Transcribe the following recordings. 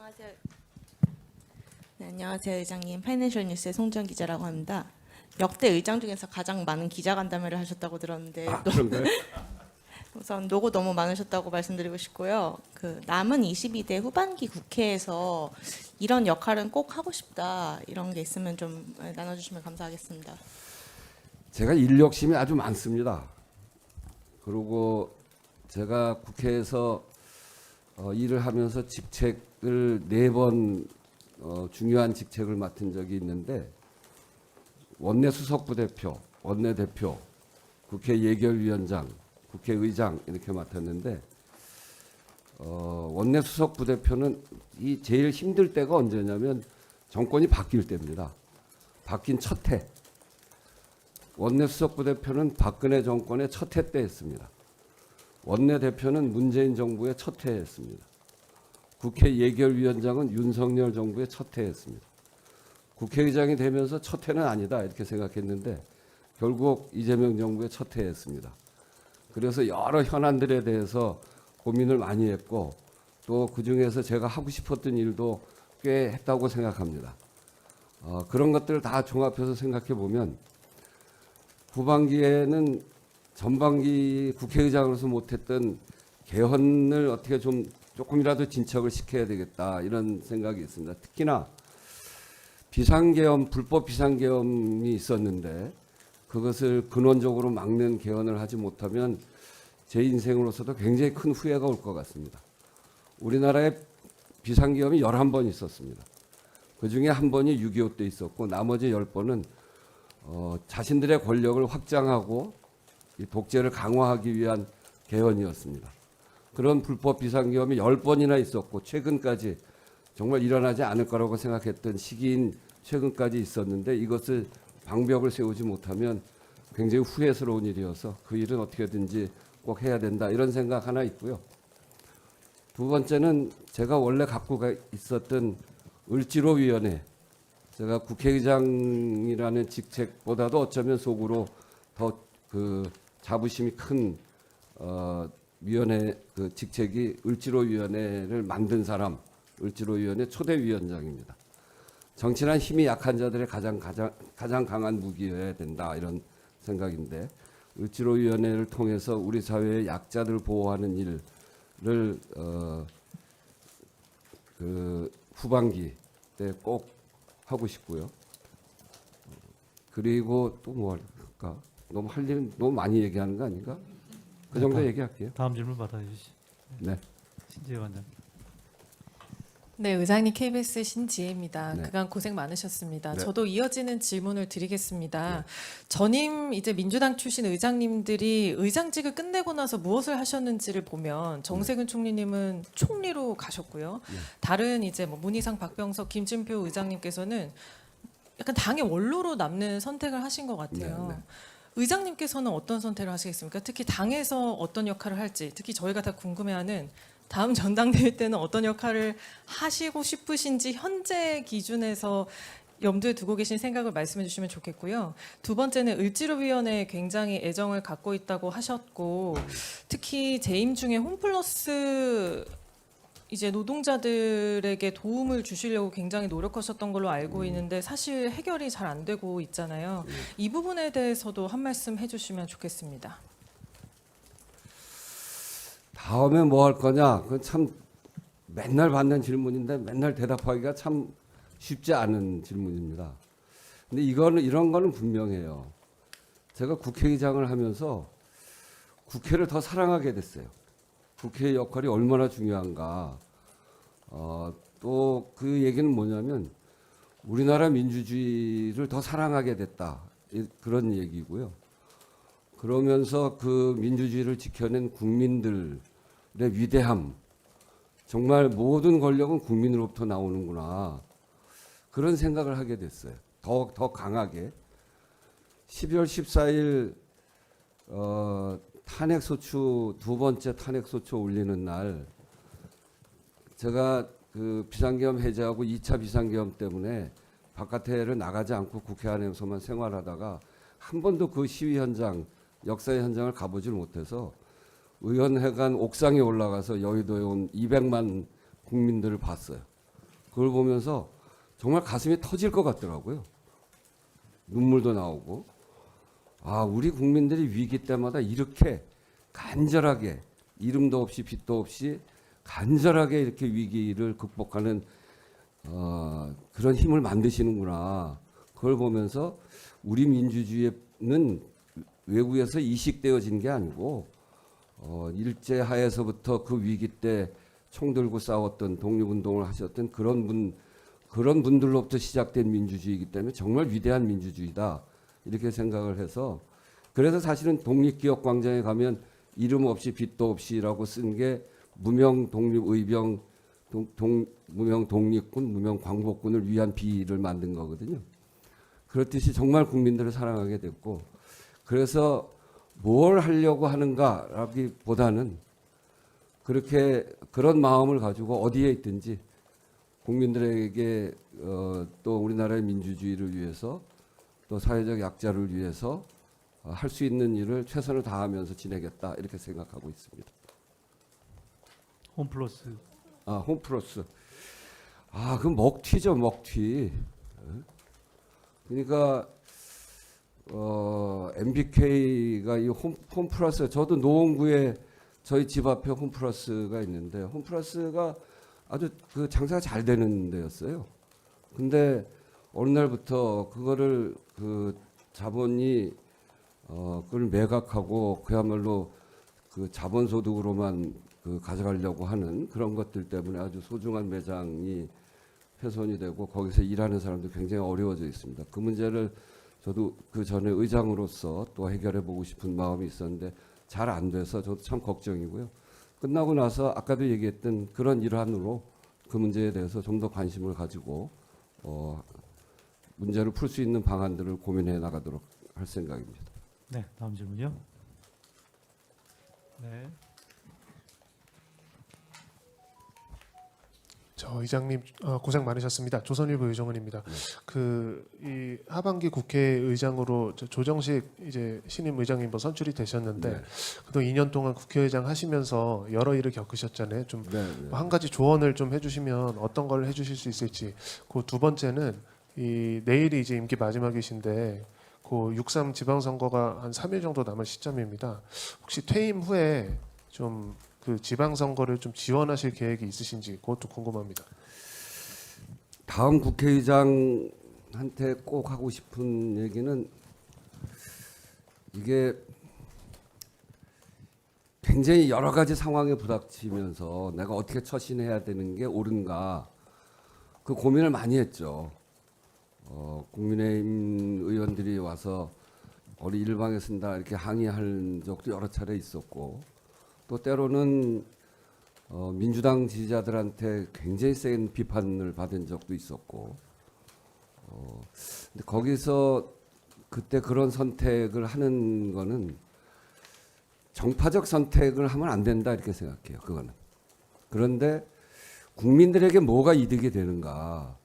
안녕하세요. 네, 안녕하세요, 의장님. 파이낸셜 뉴스의 송지연 기자라고 합니다. 역대 의장 중에서 가장 많은 기자간담회를 하셨다고 들었는데 그런가요? 우선 노고 너무 많으셨다고 말씀드리고 싶고요. 그 남은 22대 후반기 국회에서 이런 역할은 꼭 하고 싶다 이런 게 있으면 좀 나눠주시면 감사하겠습니다. 제가 일 욕심이 아주 많습니다. 그리고 제가 국회에서 일을 하면서 직책을 4번 중요한 직책을 맡은 적이 있는데 원내 수석부대표, 원내대표, 국회 예결위원장, 국회의장 이렇게 맡았는데 원내 수석부대표는 이 제일 힘들 때가 언제냐면 정권이 바뀔 때입니다. 바뀐 첫 해. 원내 수석부대표는 박근혜 정권의 첫 해 때 했습니다. 원내대표는 문재인 정부의 첫 해 했습니다. 국회 예결위원장은 윤석열 정부의 첫 해 했습니다. 국회의장이 되면서 첫 해는 아니다 이렇게 생각했는데 결국 이재명 정부의 첫 해 했습니다. 그래서 여러 현안들에 대해서 고민을 많이 했고 또 그중에서 제가 하고 싶었던 일도 꽤 했다고 생각합니다. 그런 것들을 다 종합해서 생각해 보면 후반기에는 전반기 국회의장으로서 못했던 개헌을 어떻게 좀 조금이라도 진척을 시켜야 되겠다 이런 생각이 있습니다. 특히나 비상계엄, 불법 비상계엄이 있었는데 그것을 근원적으로 막는 개헌을 하지 못하면 제 인생으로서도 굉장히 큰 후회가 올 것 같습니다. 우리나라에 비상계엄이 11번 있었습니다. 그중에 한 번이 6.25 때 있었고 나머지 10번은 자신들의 권력을 확장하고 이 독재를 강화하기 위한 개헌이었습니다. 그런 불법 비상계엄이 10번이나 있었고 최근까지 정말 일어나지 않을 거라고 생각했던 시기인 최근까지 있었는데 이것을 방벽을 세우지 못하면 굉장히 후회스러운 일이어서 그 일은 어떻게든지 꼭 해야 된다 이런 생각 하나 있고요. 두 번째는 제가 원래 갖고 있었던 을지로위원회, 제가 국회의장이라는 직책보다도 어쩌면 속으로 더 그 자부심이 큰 위원회 그 직책이 을지로위원회를 만든 사람, 을지로위원회 초대위원장입니다. 정치란 힘이 약한 자들의 가장 강한 무기여야 된다 이런 생각인데 을지로위원회를 통해서 우리 사회의 약자들 보호하는 일을 그 후반기 때 꼭 하고 싶고요. 그리고 또 뭐 할까? 너무 할 일은 너무 많이 얘기하는 거 아닌가? 그 정도 얘기할게요. 다음 질문 받아주시죠. 네. 신지혜 원장. 네, 의장님 KBS 신지혜입니다. 네. 그간 고생 많으셨습니다. 네. 저도 이어지는 질문을 드리겠습니다. 전임 이제 민주당 출신 의장님들이 의장직을 끝내고 나서 무엇을 하셨는지를 보면 정세균 총리님은 총리로 가셨고요. 다른 이제 뭐 문희상, 박병석, 김진표 의장님께서는 약간 당의 원로로 남는 선택을 하신 것 같아요. 네, 네. 의장님께서는 어떤 선택을 하시겠습니까? 특히 당에서 어떤 역할을 할지, 특히 저희가 다 궁금해하는 다음 전당대회 때는 어떤 역할을 하시고 싶으신지 현재 기준에서 염두에 두고 계신 생각을 말씀해 주시면 좋겠고요. 두 번째는 을지로위원회에 굉장히 애정을 갖고 있다고 하셨고 특히 재임 중에 홈플러스 이제 노동자들에게 도움을 주시려고 굉장히 노력하셨던 걸로 알고 있는데 사실 해결이 잘 안 되고 있잖아요. 이 부분에 대해서도 한 말씀 해주시면 좋겠습니다. 다음에 뭐 할 거냐? 그건 참 맨날 받는 질문인데 맨날 대답하기가 참 쉽지 않은 질문입니다. 근데 이런 거는 분명해요. 제가 국회의장을 하면서 국회를 더 사랑하게 됐어요. 국회의 역할이 얼마나 중요한가. 또 그 얘기는 뭐냐면 우리나라 민주주의를 더 사랑하게 됐다. 그런 얘기고요. 그러면서 그 민주주의를 지켜낸 국민들의 위대함, 정말 모든 권력은 국민으로부터 나오는구나. 그런 생각을 하게 됐어요. 더 강하게. 12월 14일 탄핵소추 두 번째 탄핵소추 올리는 날 제가 그 비상계엄 해제하고 2차 비상계엄 때문에 바깥에를 나가지 않고 국회 안에서만 생활하다가 한 번도 그 시위 현장, 역사의 현장을 가보질 못해서 의원회관 옥상에 올라가서 여의도에 온 200만 국민들을 봤어요. 그걸 보면서 정말 가슴이 터질 것 같더라고요. 눈물도 나오고. 아, 우리 국민들이 위기 때마다 이렇게 간절하게 이름도 없이 빛도 없이 간절하게 이렇게 위기를 극복하는 그런 힘을 만드시는구나. 그걸 보면서 우리 민주주의는 외국에서 이식되어진 게 아니고 일제 하에서부터 그 위기 때 총 들고 싸웠던 독립운동을 하셨던 그런 분들로부터 시작된 민주주의이기 때문에 정말 위대한 민주주의다 이렇게 생각을 해서 그래서 사실은 독립기억광장에 가면 이름 없이 빛도 없이라고 쓴 게 무명 독립의병 무명 독립군 무명 광복군을 위한 비를 만든 거거든요. 그렇듯이 정말 국민들을 사랑하게 됐고 그래서 뭘 하려고 하는가라기보다는 그렇게 그런 마음을 가지고 어디에 있든지 국민들에게 또 우리나라의 민주주의를 위해서 또 사회적 약자를 위해서 할 수 있는 일을 최선을 다하면서 지내겠다 이렇게 생각하고 있습니다. 홈플러스. 홈플러스. 그 먹튀죠, 먹튀. 그러니까 MBK가 이 홈플러스 저도 노원구에 저희 집 앞에 홈플러스가 있는데 홈플러스가 아주 그 장사가 잘 되는 데였어요. 근데 어느 날부터 그거를 그 자본이 그걸 매각하고 그야말로 그 자본소득으로만 그 가져가려고 하는 그런 것들 때문에 아주 소중한 매장이 훼손이 되고 거기서 일하는 사람도 굉장히 어려워져 있습니다. 그 문제를 저도 그 전에 의장으로서 또 해결해 보고 싶은 마음이 있었는데 잘 안 돼서 저도 참 걱정이고요. 끝나고 나서 아까도 얘기했던 그런 일환으로 그 문제에 대해서 좀 더 관심을 가지고 문제를 풀 수 있는 방안들을 고민해 나가도록 할 생각입니다. 네, 다음 질문요. 네. 저 의장님 고생 많으셨습니다. 조선일보 유정은입니다. 이 하반기 국회의장으로 조정식 이제 신임 의장님 선출이 되셨는데 네. 그동안 2년 동안 국회의장 하시면서 여러 일을 겪으셨잖아요. 좀 한 가지 조언을 좀 해주시면 어떤 걸 해주실 수 있을지. 그 두 번째는 이 내일이 이제 임기 마지막이신데 그 6.3 지방선거가 한 3일 정도 남은 시점입니다. 혹시 퇴임 후에 좀 그 지방선거를 좀 지원하실 계획이 있으신지 그것도 궁금합니다. 다음 국회의장한테 꼭 하고 싶은 얘기는 이게 굉장히 여러 가지 상황에 부닥치면서 내가 어떻게 처신해야 되는 게 옳은가 그 고민을 많이 했죠. 국민의힘 의원들이 와서 우리 일방에 쓴다 이렇게 항의할 적도 여러 차례 있었고 또 때로는 민주당 지지자들한테 굉장히 센 비판을 받은 적도 있었고 근데 거기서 그때 그런 선택을 하는 거는 정파적 선택을 하면 안 된다 이렇게 생각해요. 그거는. 그런데 국민들에게 뭐가 이득이 되는가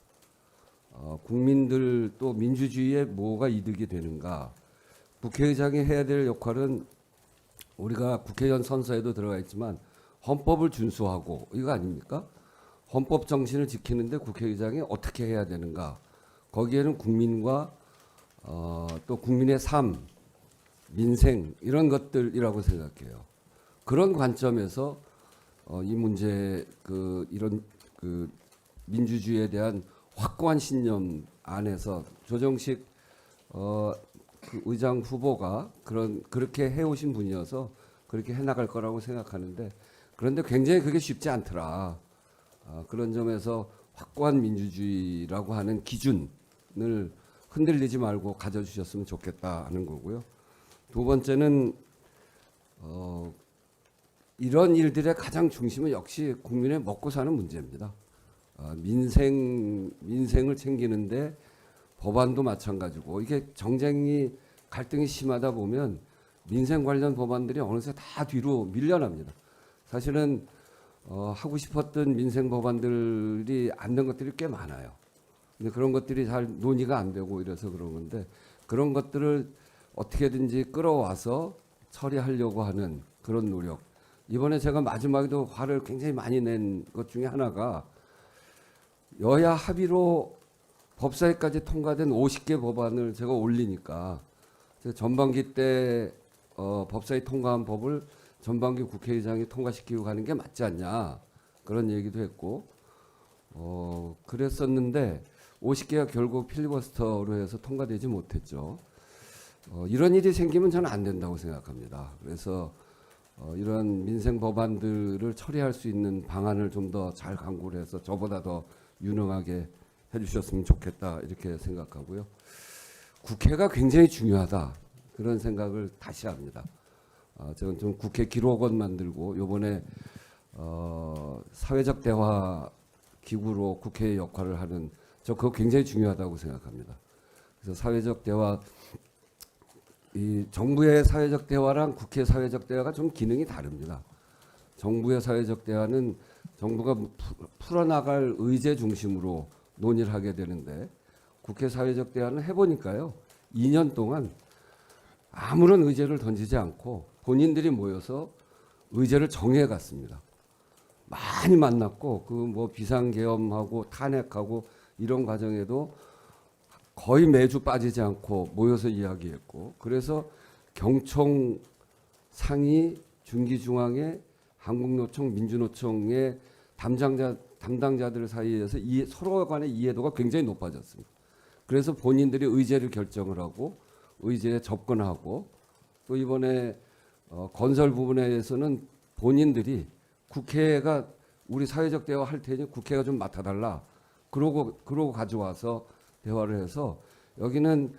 국민들 또 민주주의에 뭐가 이득이 되는가 국회의장이 해야 될 역할은 우리가 국회의원 선서에도 들어가 있지만 헌법을 준수하고 이거 아닙니까? 헌법 정신을 지키는데 국회의장이 어떻게 해야 되는가? 거기에는 국민과 또 국민의 삶, 민생 이런 것들이라고 생각해요. 그런 관점에서 이 문제 이런 민주주의에 대한 확고한 신념 안에서 조정식 그 의장 후보가 그렇게 해오신 분이어서 그렇게 해나갈 거라고 생각하는데 그런데 굉장히 그게 쉽지 않더라. 그런 점에서 확고한 민주주의라고 하는 기준을 흔들리지 말고 가져주셨으면 좋겠다 하는 거고요. 두 번째는 이런 일들의 가장 중심은 역시 국민의 먹고 사는 문제입니다. 민생을 챙기는데 법안도 마찬가지고 이게 정쟁이 갈등이 심하다 보면 민생 관련 법안들이 어느새 다 뒤로 밀려납니다. 사실은 하고 싶었던 민생 법안들이 안 된 것들이 꽤 많아요. 근데 그런 것들이 잘 논의가 안 되고 이래서 그런 건데 그런 것들을 어떻게든지 끌어와서 처리하려고 하는 그런 노력. 이번에 제가 마지막에도 화를 굉장히 많이 낸 것 중에 하나가 여야 합의로 법사위까지 통과된 50개 법안을 제가 올리니까 제가 전반기 때 법사위 통과한 법을 전반기 국회의장이 통과시키고 가는 게 맞지 않냐 그런 얘기도 했고 그랬었는데 50개가 결국 필리버스터로 해서 통과되지 못했죠. 이런 일이 생기면 저는 안 된다고 생각합니다. 그래서 이런 민생 법안들을 처리할 수 있는 방안을 좀 더 잘 강구를 해서 저보다 더 유능하게 해주셨으면 좋겠다 이렇게 생각하고요. 국회가 굉장히 중요하다 그런 생각을 다시 합니다. 저는 좀 국회 기록원 만들고 요번에 사회적 대화 기구로 국회의 역할을 하는 저 그거 굉장히 중요하다고 생각합니다. 그래서 사회적 대화 이 정부의 사회적 대화랑 국회 사회적 대화가 좀 기능이 다릅니다. 정부의 사회적 대화는 정부가 풀어나갈 의제 중심으로 논의를 하게 되는데 국회 사회적 대화는 해보니까요. 2년 동안 아무런 의제를 던지지 않고 본인들이 모여서 의제를 정해 갔습니다. 많이 만났고 그 뭐 비상계엄하고 탄핵하고 이런 과정에도 거의 매주 빠지지 않고 모여서 이야기했고 그래서 경총 상위 중기중앙회 한국노총 민주노총의 담당자들 사이에서 서로 간의 이해도가 굉장히 높아졌습니다. 그래서 본인들이 의제를 결정을 하고 의제에 접근하고 또 이번에 건설 부분에서는 본인들이 국회가 우리 사회적 대화 할 테니 국회가 좀 맡아달라 그러고 가져와서 대화를 해서 여기는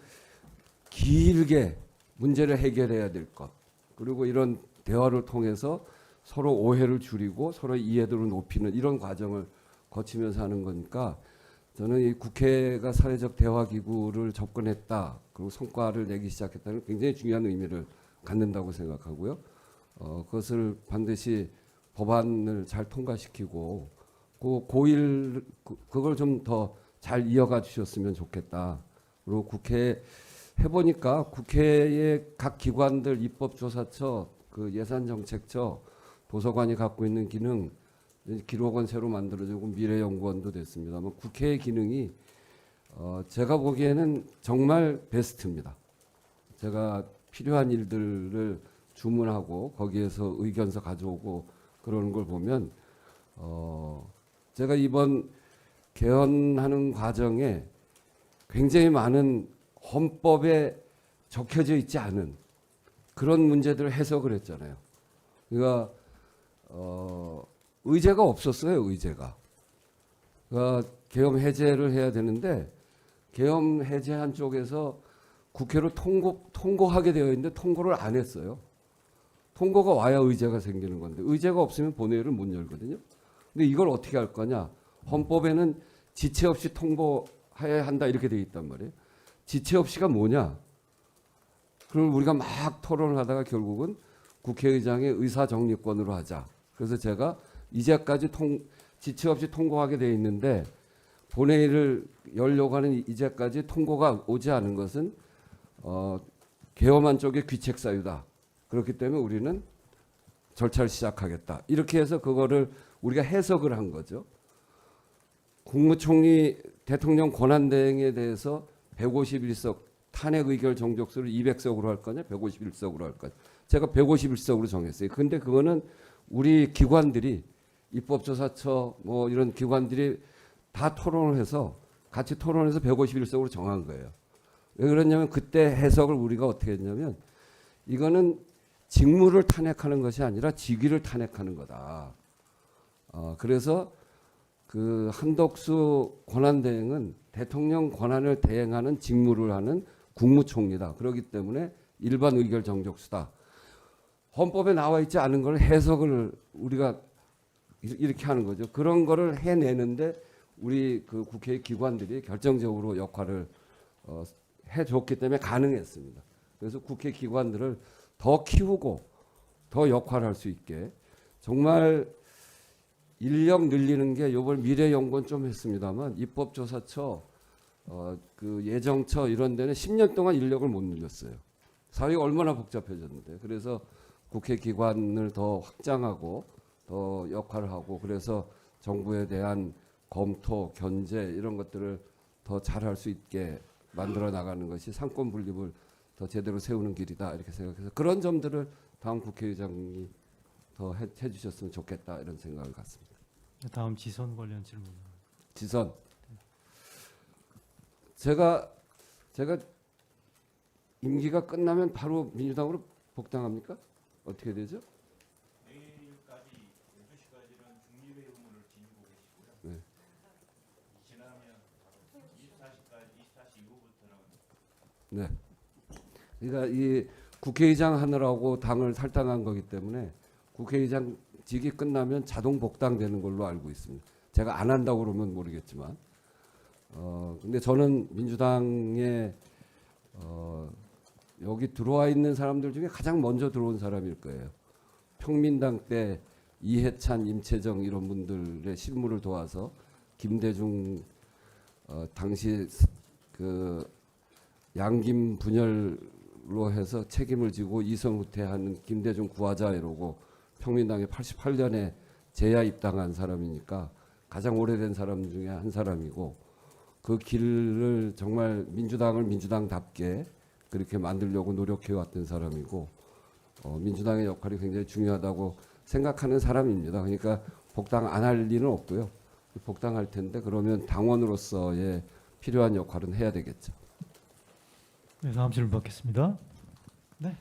길게 문제를 해결해야 될 것 그리고 이런 대화를 통해서 서로 오해를 줄이고 서로 이해도를 높이는 이런 과정을 거치면서 하는 거니까 저는 이 국회가 사회적 대화 기구를 접근했다 그리고 성과를 내기 시작했다는 굉장히 중요한 의미를 갖는다고 생각하고요. 그것을 반드시 법안을 잘 통과시키고 고1 그걸 좀 더 잘 이어가 주셨으면 좋겠다. 그리고 국회 해보니까 국회의 각 기관들 입법조사처, 그 예산정책처, 도서관이 갖고 있는 기능, 기록원 새로 만들어지고 미래연구원도 됐습니다만 국회의 기능이 제가 보기에는 정말 베스트입니다. 제가 필요한 일들을 주문하고 거기에서 의견서 가져오고 그러는 걸 보면 제가 이번 개헌하는 과정에 굉장히 많은 헌법에 적혀져 있지 않은 그런 문제들을 해석을 했잖아요. 그러니까 의제가 없었어요. 의제가. 그러니까 계엄 해제를 해야 되는데 계엄 해제한 쪽에서 국회로 통고하게 되어 있는데 통고를 안 했어요. 통고가 와야 의제가 생기는 건데 의제가 없으면 본회의를 못 열거든요. 근데 이걸 어떻게 할 거냐? 헌법에는 지체 없이 통보해야 한다 이렇게 되어 있단 말이에요. 지체 없이가 뭐냐? 그걸 우리가 막 토론을 하다가 결국은 국회의장의 의사정리권으로 하자. 그래서 제가 이제까지 지체 없이 통고하게 되어 있는데 본회의를 열려고 하는 이제까지 통고가 오지 않은 것은 계엄한 쪽의 귀책 사유다. 그렇기 때문에 우리는 절차를 시작하겠다. 이렇게 해서 그거를 우리가 해석을 한 거죠. 국무총리 대통령 권한대행에 대해서 151석 탄핵 의결 정족수를 200석으로 할 거냐 151석으로 할 거냐. 제가 151석으로 정했어요. 근데 그거는 우리 기관들이 입법조사처 뭐 이런 기관들이 다 토론을 해서 같이 토론해서 151석으로 정한 거예요. 왜 그러냐면 그때 해석을 우리가 어떻게 했냐면 이거는 직무를 탄핵하는 것이 아니라 직위를 탄핵하는 거다. 그래서 그 한덕수 권한대행은 대통령 권한을 대행하는 직무를 하는 국무총리다. 그렇기 때문에 일반 의결 정족수다. 헌법에 나와 있지 않은 걸 해석을 우리가 이렇게 하는 거죠. 그런 거를 해내는데 우리 그 국회 기관들이 결정적으로 역할을 해줬기 때문에 가능했습니다. 그래서 국회 기관들을 더 키우고 더 역할할 수 있게 정말 인력 늘리는 게 요번 미래연구원 좀 했습니다만 입법조사처 그 예정처 이런 데는 10년 동안 인력을 못 늘렸어요. 사회가 얼마나 복잡해졌는데. 그래서 국회 기관을 더 확장하고 더 역할을 하고 그래서 정부에 대한 검토, 견제 이런 것들을 더 잘할 수 있게 만들어 나가는 것이 상권 분립을 더 제대로 세우는 길이다 이렇게 생각해서 그런 점들을 다음 국회의장이 더 해주셨으면 좋겠다 이런 생각을 갖습니다. 다음 지선 관련 질문. 지선. 제가 임기가 끝나면 바로 민주당으로 복당합니까? 어떻게 되죠? 내일까지 12시까지는 중립의 의무를 지니고 계시고요. 네. 지나면 24시 이후부터는 네. 그러니까 이 국회의장 하느라고 당을 탈당한 거기 때문에 국회의장직이 끝나면 자동 복당되는 걸로 알고 있습니다. 제가 안 한다고 그러면 모르겠지만, 근데 저는 민주당에 여기 들어와 있는 사람들 중에 가장 먼저 들어온 사람일 거예요. 평민당 때 이해찬, 임채정 이런 분들의 실무를 도와서 김대중 당시 그 양김 분열로 해서 책임을 지고 이성 후퇴하는 김대중 구하자 이러고 평민당에 88년에 재야 입당한 사람이니까 가장 오래된 사람 중에 한 사람이고 그 길을 정말 민주당을 민주당답게 그렇게 만들려고 노력해왔던 사람이고 민주당의 역할이 굉장히 중요하다고 생각하는 사람입니다. 그러니까 복당 안 할 리는 없고요. 복당할 텐데 그러면 당원으로서의 필요한 역할은 해야 되겠죠. 네, 다음 질문 받겠습니다. 네.